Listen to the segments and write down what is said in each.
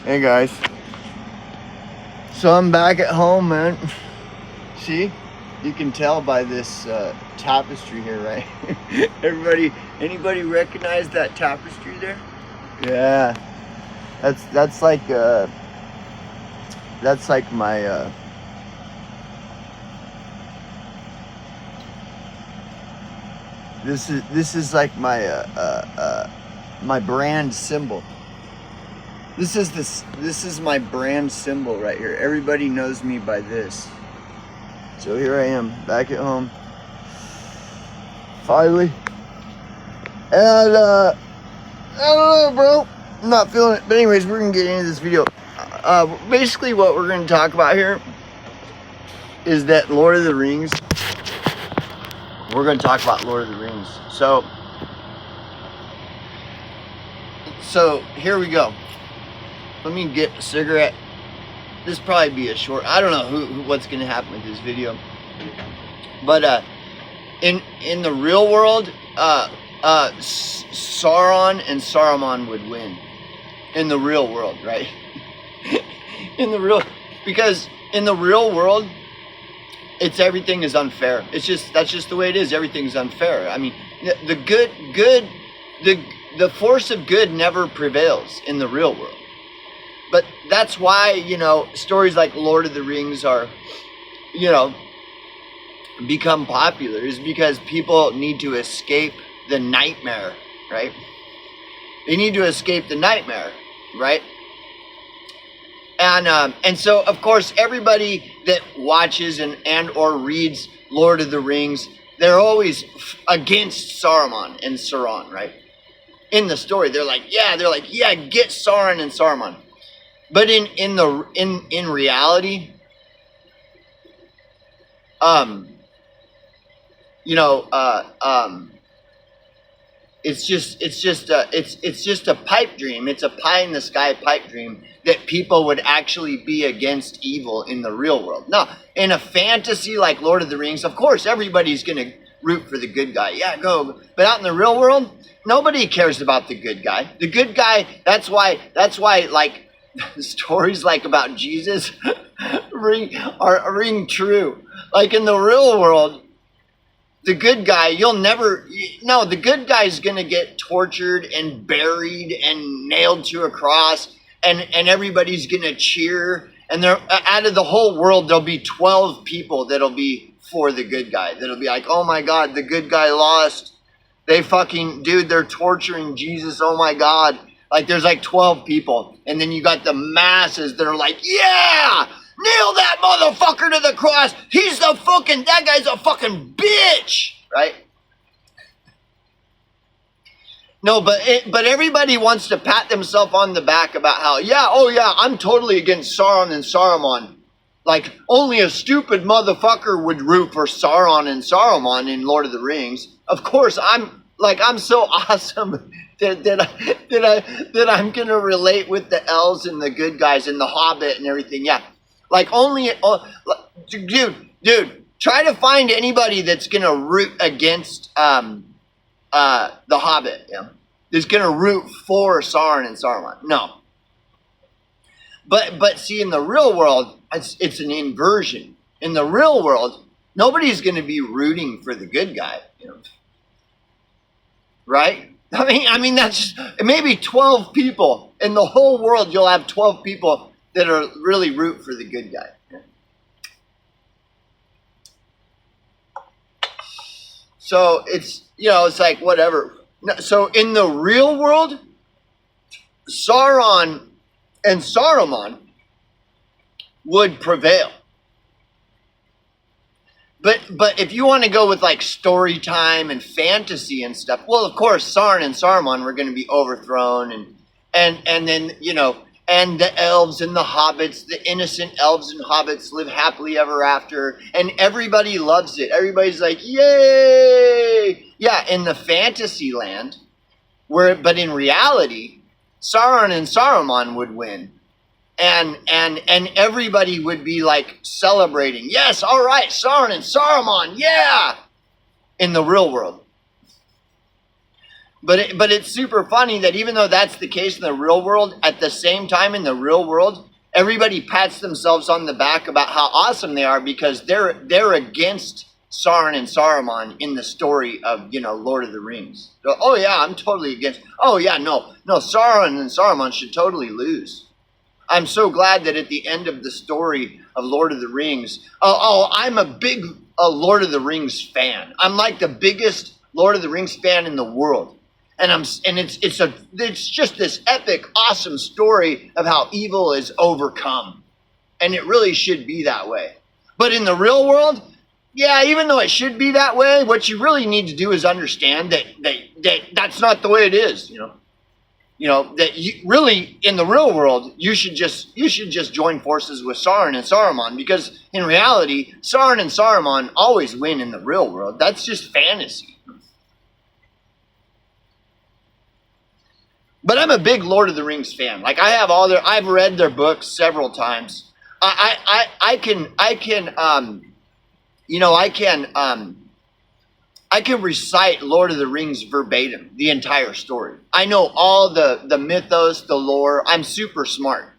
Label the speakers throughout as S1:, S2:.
S1: Hey guys. So I'm back at home, man. See? You can tell by this tapestry here, right? Anybody recognize that tapestry there? Yeah. That's like my this is like my my brand symbol. This is my brand symbol right here. Everybody knows me by this. So here I am, back at home. Finally. And I don't know, bro. I'm not feeling it. But anyways, we're gonna get into this video. Basically what we're gonna talk about here is that Lord of the Rings. We're gonna talk about Lord of the Rings. So here we go. Let me get a cigarette. This probably be a short. I don't know what's gonna happen with this video, but in the real world, Sauron and Saruman would win. In the real world, right? Because in the real world, everything is unfair. That's just the way it is. Everything's unfair. I mean, the force of good never prevails in the real world. But that's why, stories like Lord of the Rings are, become popular, is because people need to escape the nightmare, right? They need to escape the nightmare, right? And so, of course, everybody that watches and or reads Lord of the Rings, they're always against Saruman and Sauron, right? In the story, they're like, yeah, get Sauron and Saruman. But in reality, it's just a pipe dream. It's a pie in the sky pipe dream that people would actually be against evil in the real world. Now, in a fantasy like Lord of the Rings, of course, everybody's gonna root for the good guy. Yeah, go. But out in the real world, nobody cares about the good guy. The good guy. That's why like. Stories like about Jesus ring true. Like in the real world, the good guy, the good guy's gonna get tortured and buried and nailed to a cross, and everybody's gonna cheer, and out of the whole world, there'll be 12 people that'll be for the good guy. That'll be like, oh my God, the good guy lost. They're torturing Jesus, oh my God. Like there's like 12 people, and then you got the masses that are like, yeah, nail that motherfucker to the cross. That guy's a fucking bitch, right? No, but everybody wants to pat themselves on the back about how, I'm totally against Sauron and Saruman. Like only a stupid motherfucker would root for Sauron and Saruman in Lord of the Rings. Of course, I'm so awesome that I'm gonna relate with the elves and the good guys and the Hobbit and everything. Yeah, dude, try to find anybody that's gonna root against the Hobbit. Yeah, that's gonna root for Sauron and Saruman. No, but see, in the real world, it's an inversion. In the real world, nobody's gonna be rooting for the good guy. Right? I mean, that's maybe 12 people in the whole world. You'll have 12 people that are really root for the good guy. So it's like whatever. So in the real world, Sauron and Saruman would prevail. But if you want to go with like story time and fantasy and stuff, well, of course, Sauron and Saruman were going to be overthrown, and then and the elves and the hobbits, the innocent elves and hobbits, live happily ever after, and everybody loves it. Everybody's like, yay! Yeah, in the fantasy land, but in reality, Sauron and Saruman would win. And everybody would be like celebrating. Yes, all right, Sauron and Saruman, yeah! In the real world. But it's super funny that even though that's the case in the real world, at the same time in the real world, everybody pats themselves on the back about how awesome they are because they're against Sauron and Saruman in the story of, Lord of the Rings. Oh yeah, I'm totally against. Oh yeah, no, Sauron and Saruman should totally lose. I'm so glad that at the end of the story of Lord of the Rings, I'm a big Lord of the Rings fan. I'm like the biggest Lord of the Rings fan in the world. And it's just this epic, awesome story of how evil is overcome. And it really should be that way. But in the real world, yeah, even though it should be that way, what you really need to do is understand that that's not the way it is, that you really in the real world you should just join forces with Sauron and Saruman, because in reality Sauron and Saruman always win in the real world. That's just fantasy. But I'm a big Lord of the Rings fan. Like I've read their books several times. I can recite Lord of the Rings verbatim, the entire story. I know all the mythos, the lore. I'm super smart.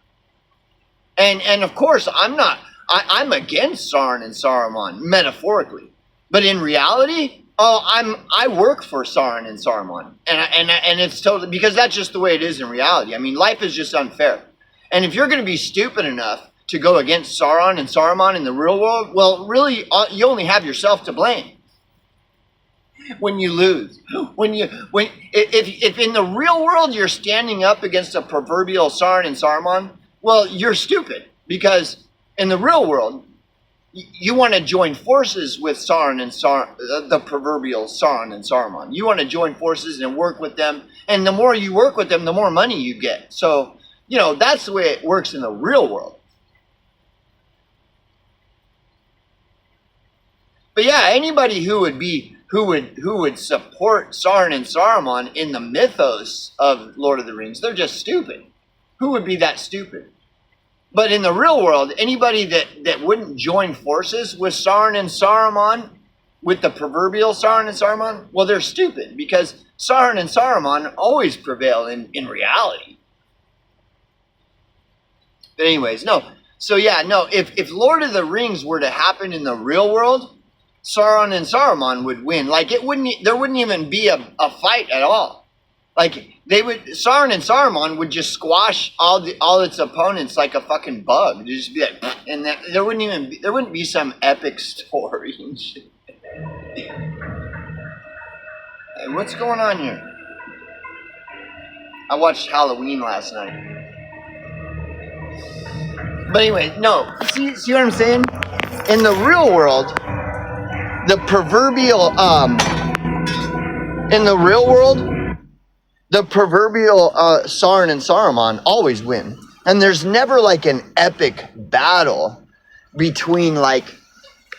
S1: And of course, I'm against Sauron and Saruman, metaphorically. But in reality, I work for Sauron and Saruman. And it's totally, because that's just the way it is in reality. I mean, life is just unfair. And if you're going to be stupid enough to go against Sauron and Saruman in the real world, well, really, you only have yourself to blame. When you lose, if in the real world you're standing up against a proverbial Sauron and Saruman, well, you're stupid, because in the real world you want to join forces with Sauron and the proverbial Sauron and Saruman. You want to join forces and work with them, and the more you work with them, the more money you get. So that's the way it works in the real world. But yeah, anybody who would support Sauron and Saruman in the mythos of Lord of the Rings, they're just stupid. Who would be that stupid? But in the real world, anybody that wouldn't join forces with Sauron and Saruman, with the proverbial Sauron and Saruman, well, they're stupid, because Sauron and Saruman always prevail in reality. But anyways, no. So yeah, no, if Lord of the Rings were to happen in the real world, Sauron and Saruman would win. Like there wouldn't even be a fight at all. Like Sauron and Saruman would just squash all its opponents like a fucking bug. It'd just be like, and there wouldn't be some epic story and shit. Hey, what's going on here? I watched Halloween last night. But anyway, no. See what I'm saying? In the real world, the proverbial Sauron and Saruman always win. And there's never like an epic battle between like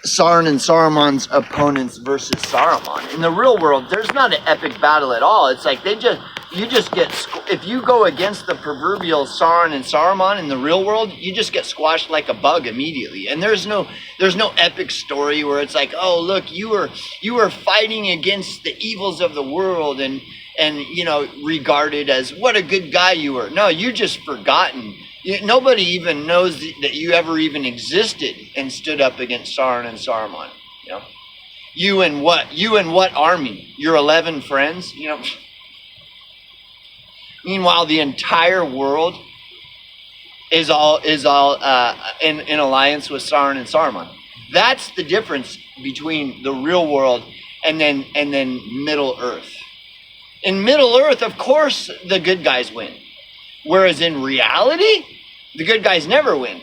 S1: Sauron and Saruman's opponents versus Saruman. In the real world, there's not an epic battle at all. It's like if you go against the proverbial Sauron and Saruman in the real world, you just get squashed like a bug immediately. And there's no epic story where it's like, oh look, you were fighting against the evils of the world and regarded as what a good guy you were. No, you're just forgotten. Nobody even knows that you ever even existed and stood up against Sauron and Saruman. You and what army? Your 11 friends? Meanwhile, the entire world is all in alliance with Sauron and Saruman. That's the difference between the real world and then Middle Earth. In Middle Earth, of course, the good guys win. Whereas in reality, the good guys never win.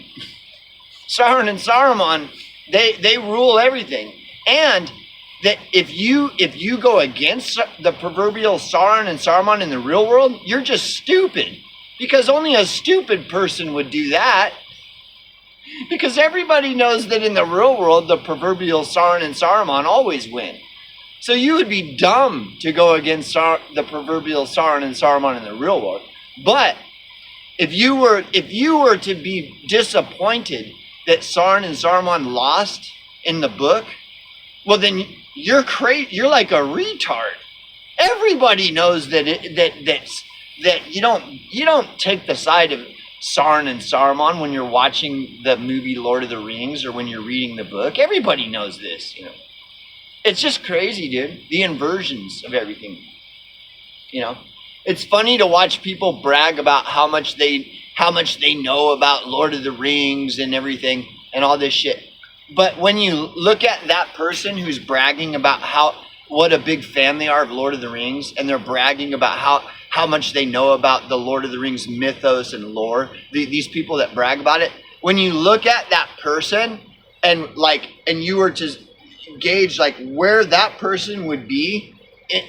S1: Sauron and Saruman, they rule everything. And that if you go against the proverbial Sauron and Saruman in the real world, you're just stupid. Because only a stupid person would do that. Because everybody knows that in the real world, the proverbial Sauron and Saruman always win. So you would be dumb to go against the proverbial Sauron and Saruman in the real world. But if you were to be disappointed that Sauron and Saruman lost in the book, well then you're like a retard. everybody knows that you don't take the side of Sauron and Saruman when you're watching the movie Lord of the Rings or when you're reading the book. Everybody knows this, you know. It's just crazy, dude. The inversions of everything. You know, it's funny to watch people brag about how much they know about Lord of the Rings and everything and all this shit. But when you look at that person who's bragging about what a big fan they are of Lord of the Rings, and they're bragging about how much they know about the Lord of the Rings mythos and lore, these people that brag about it, when you look at that person and you were to gauge like where that person would be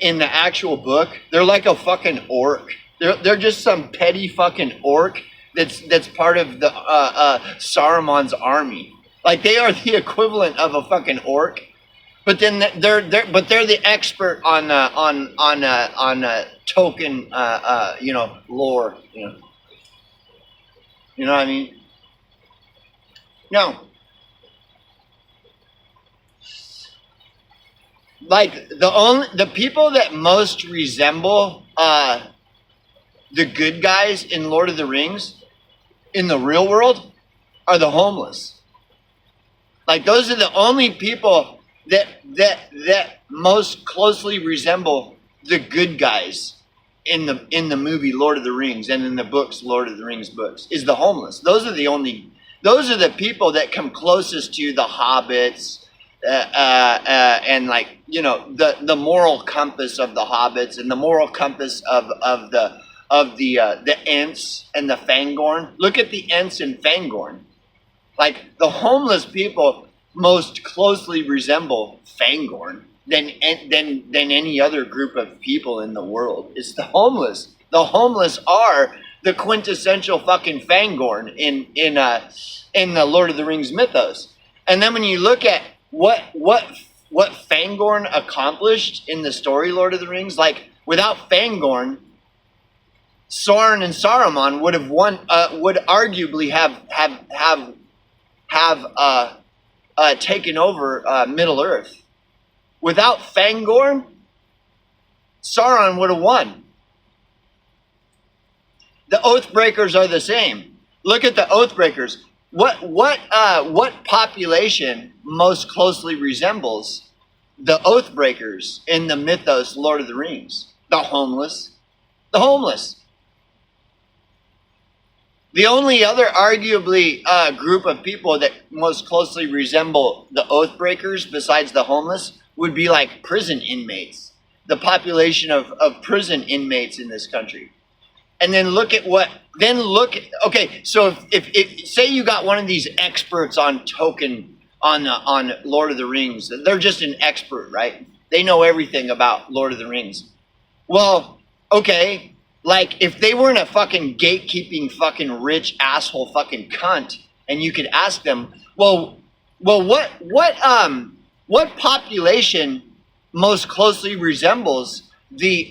S1: in the actual book, they're like a fucking orc. They're just some petty fucking orc that's part of the Saruman's army. Like they are the equivalent of a fucking orc, but then they're the expert on token lore. You know what I mean? No. Like the people that most resemble the good guys in Lord of the Rings in the real world are the homeless. Like those are the only people that most closely resemble the good guys in the movie Lord of the Rings and in the books Lord of the Rings books is the homeless. Those are the people that come closest to the hobbits and like, you know, the moral compass of the hobbits and the moral compass of the Ents and the Fangorn. Look at the Ents and Fangorn. Like the homeless people most closely resemble Fangorn than any other group of people in the world. It's the homeless. The homeless are the quintessential fucking Fangorn in the Lord of the Rings mythos. And then when you look at what Fangorn accomplished in the story Lord of the Rings, like without Fangorn, Sauron and Saruman would have won. Would arguably have taken over Middle Earth. Without Fangorn, Sauron would have won. The Oathbreakers are the same. Look at the Oathbreakers. What population most closely resembles the Oathbreakers in the mythos Lord of the Rings? The homeless. The homeless. The only other arguably group of people that most closely resemble the Oathbreakers besides the homeless would be like prison inmates. The population of prison inmates in this country. And then okay, so if say you got one of these experts on Lord of the Rings, they're just an expert, right? They know everything about Lord of the Rings. Well, okay, like if they weren't a fucking gatekeeping fucking rich asshole fucking cunt, and you could ask them, well, what population most closely resembles the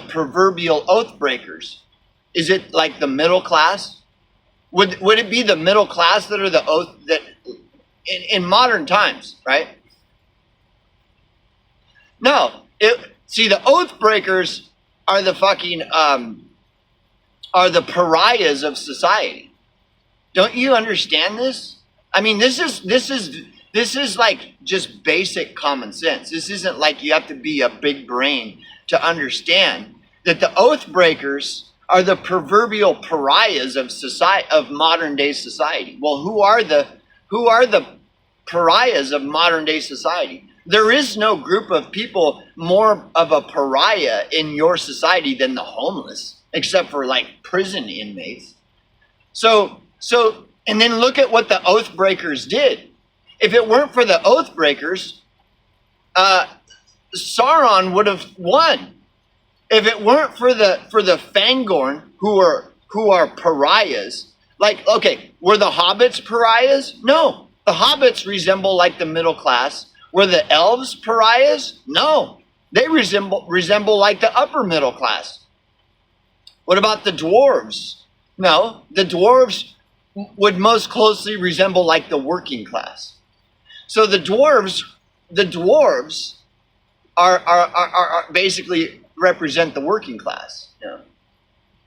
S1: proverbial Oathbreakers? Is it like the middle class? Would it be the middle class that are the oath that in modern times, right? No. See, the Oathbreakers are the fucking are the pariahs of society. Don't you understand this? I mean, this is like just basic common sense. This isn't like you have to be a big brain to understand that the Oathbreakers are the proverbial pariahs of society, of modern day society. Well, who are the pariahs of modern day society? There is no group of people more of a pariah in your society than the homeless, except for like prison inmates. So, and then look at what the Oathbreakers did. If it weren't for the Oathbreakers, Sauron would have won. If it weren't for the Fangorn, who are pariahs, like, okay, were the hobbits pariahs? No, the hobbits resemble like the middle class. Were the elves pariahs? No, they resemble like the upper middle class. What about the dwarves? No, the dwarves would most closely resemble like the working class. So the dwarves are basically represent the working class, you know,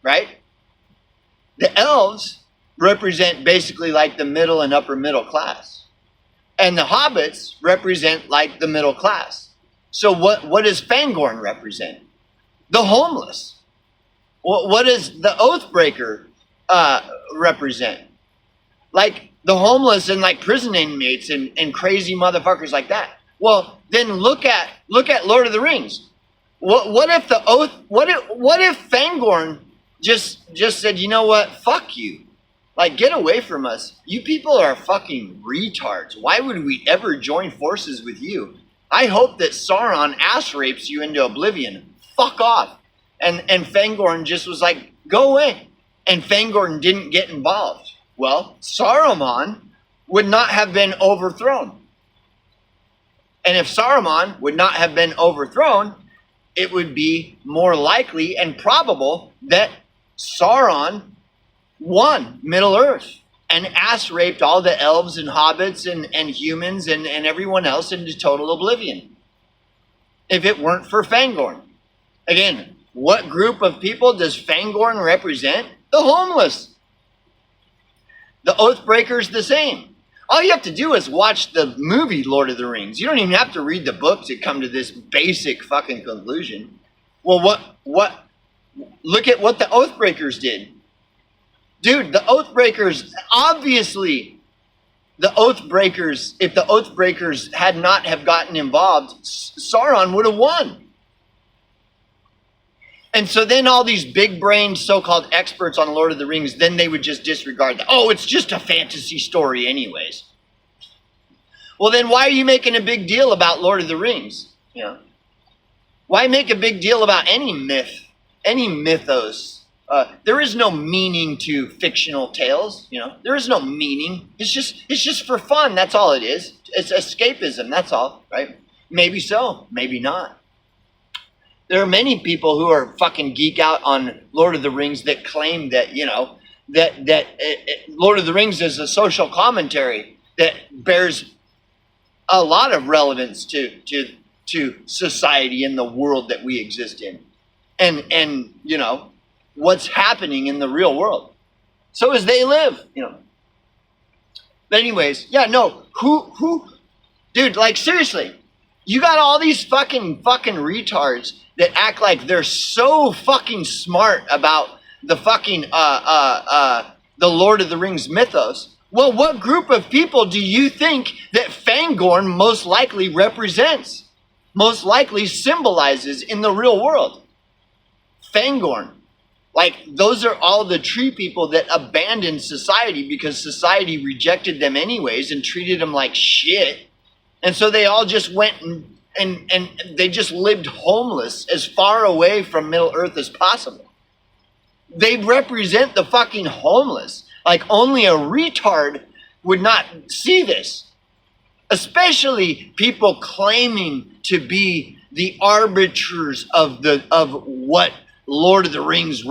S1: right? The elves represent basically like the middle and upper middle class. And the hobbits represent like the middle class. So what does Fangorn represent? The homeless. What does the Oathbreaker represent? Like the homeless and like prison inmates and crazy motherfuckers like that. Well, then look at Lord of the Rings. What if Fangorn just said, you know what, fuck you. Like, get away from us. You people are fucking retards. Why would we ever join forces with you? I hope that Sauron ass rapes you into oblivion. Fuck off. And Fangorn just was like, go away. And Fangorn didn't get involved. Well, Saruman would not have been overthrown. And if Saruman would not have been overthrown, it would be more likely and probable that Sauron won Middle-earth and ass-raped all the elves and hobbits and humans and everyone else into total oblivion. If it weren't for Fangorn. Again, what group of people does Fangorn represent? The homeless. The Oathbreaker's the same. All you have to do is watch the movie Lord of the Rings. You don't even have to read the book to come to this basic fucking conclusion. Well, look at what the Oathbreakers did. Dude, the Oathbreakers, obviously, if the Oathbreakers had not have gotten involved, Sauron would have won. And so then all these big-brained so-called experts on Lord of the Rings, then they would just disregard that. Oh, it's just a fantasy story anyways. Well, then why are you making a big deal about Lord of the Rings? You know, why make a big deal about any myth, any mythos? There is no meaning to fictional tales, you know. There is no meaning. It's just for fun. That's all it is. It's escapism. That's all, right? Maybe so. Maybe not. There are many people who are fucking geek out on Lord of the Rings that claim that, you know, that Lord of the Rings is a social commentary that bears a lot of relevance to society and the world that we exist in. And you know, what's happening in the real world. So as they live, you know. But anyways, yeah, no, who, dude, like seriously, you got all these fucking retards that act like they're so fucking smart about the fucking, the Lord of the Rings mythos. Well, what group of people do you think that Fangorn most likely represents? Most likely symbolizes in the real world? Fangorn. Like, those are all the tree people that abandoned society because society rejected them anyways and treated them like shit. And so they all just went and they just lived homeless as far away from Middle-earth as possible. They represent the fucking homeless. Like, only a retard would not see this. Especially people claiming to be the arbiters of what Lord of the Rings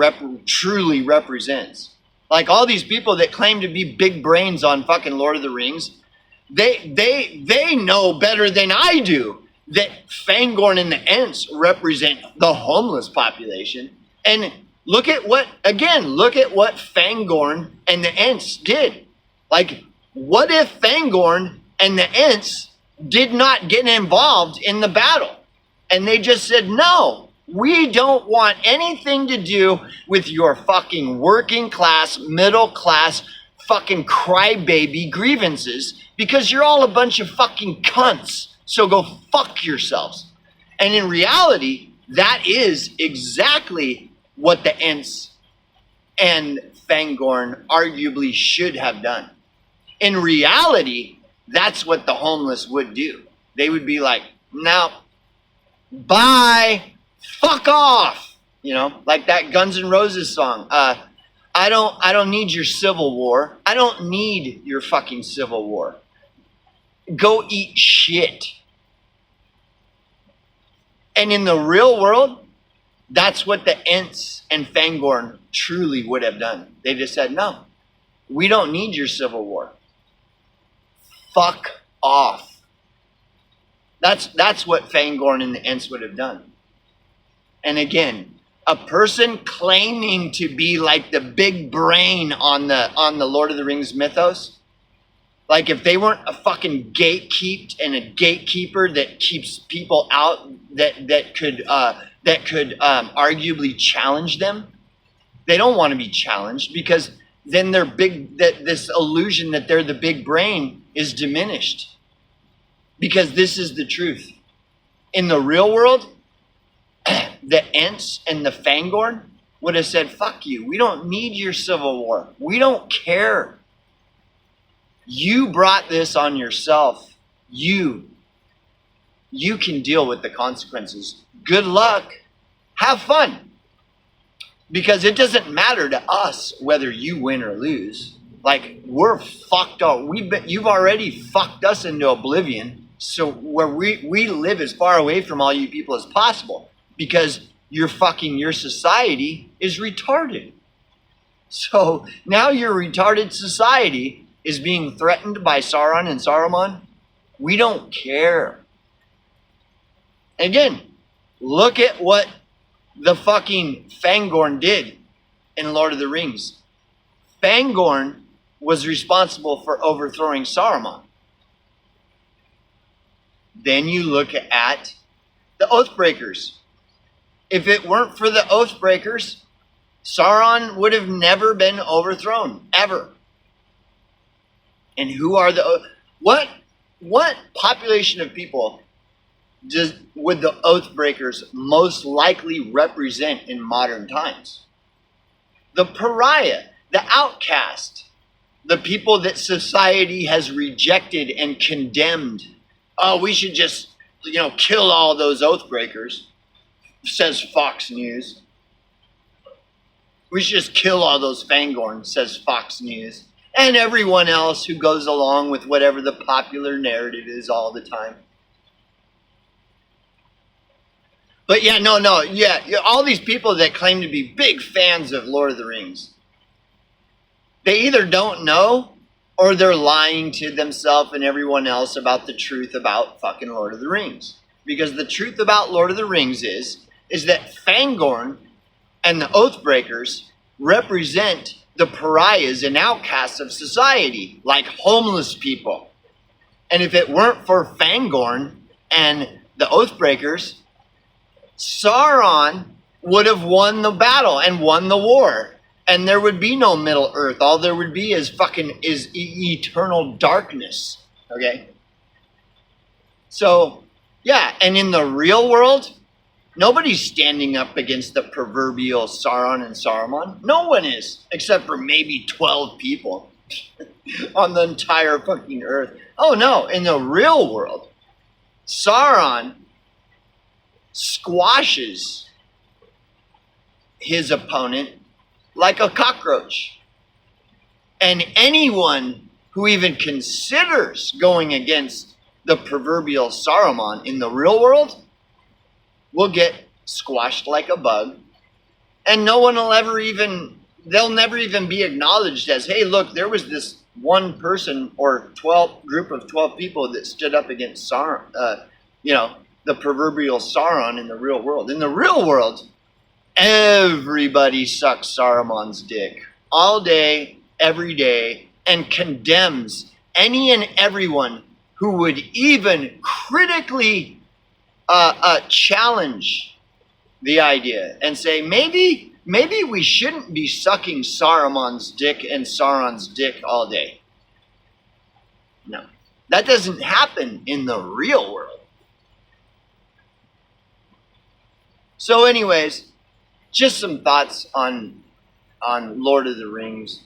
S1: truly represents. Like all these people that claim to be big brains on fucking Lord of the Rings, they know better than I do that Fangorn and the Ents represent the homeless population. And look at what Fangorn and the Ents did. Like, what if Fangorn and the Ents did not get involved in the battle? And they just said, no, we don't want anything to do with your fucking working class, middle class, fucking crybaby grievances because you're all a bunch of fucking cunts. So go fuck yourselves. And in reality, that is exactly what the Ents and Fangorn arguably should have done. In reality, that's what the homeless would do. They would be like, no, bye, fuck off. You know, like that Guns N' Roses song. I don't need your civil war. I don't need your fucking civil war. Go eat shit. And in the real world, that's what the Ents and Fangorn truly would have done. They just said, no, we don't need your civil war. Fuck off. That's what Fangorn and the Ents would have done. And again, a person claiming to be like the big brain on the Lord of the Rings mythos, like if they weren't a fucking gatekeep and a gatekeeper that keeps people out that could arguably challenge them, they don't want to be challenged, because then they're big. That this illusion that they're the big brain is diminished, because this is the truth. In the real world, the Ents and the Fangorn would have said, "Fuck you. We don't need your civil war. We don't care. You brought this on yourself. You can deal with the consequences. Good luck. Have fun. Because it doesn't matter to us whether you win or lose. Like, we're fucked up. You've already fucked us into oblivion. So where we live as far away from all you people as possible, because your society is retarded. So now your retarded society is being threatened by Sauron and Saruman. We don't care. Again, look at what the fucking Fangorn did in Lord of the Rings. Fangorn was responsible for overthrowing Saruman. Then you look at the Oathbreakers. If it weren't for the Oathbreakers, Sauron would have never been overthrown, ever. And who are what population of people would the Oathbreakers most likely represent in modern times? The pariah, the outcast, the people that society has rejected and condemned. Oh, we should just, kill all those Oathbreakers, says Fox News. We should just kill all those Fangorn, says Fox News. And everyone else who goes along with whatever the popular narrative is all the time. But all these people that claim to be big fans of Lord of the Rings, they either don't know or they're lying to themselves and everyone else about the truth about fucking Lord of the Rings. Because the truth about Lord of the Rings is that Fangorn and the Oathbreakers represent the pariahs and outcasts of society, like homeless people. And if it weren't for Fangorn and the Oathbreakers, Sauron would have won the battle and won the war. And there would be no Middle Earth. All there would be is eternal darkness. Okay? So, and in the real world, nobody's standing up against the proverbial Sauron and Saruman. No one is, except for maybe 12 people on the entire fucking earth. Oh no, in the real world, Sauron squashes his opponent like a cockroach. And anyone who even considers going against the proverbial Saruman in the real world will get squashed like a bug. And no one will they'll never even be acknowledged as, hey, look, there was this one person or group of 12 people that stood up against Sauron, the proverbial Sauron in the real world. In the real world, everybody sucks Saruman's dick all day, every day, and condemns any and everyone who would even critically challenge the idea and say, maybe we shouldn't be sucking Saruman's dick and Sauron's dick all day. No, that doesn't happen in the real world. So anyways, just some thoughts on Lord of the Rings.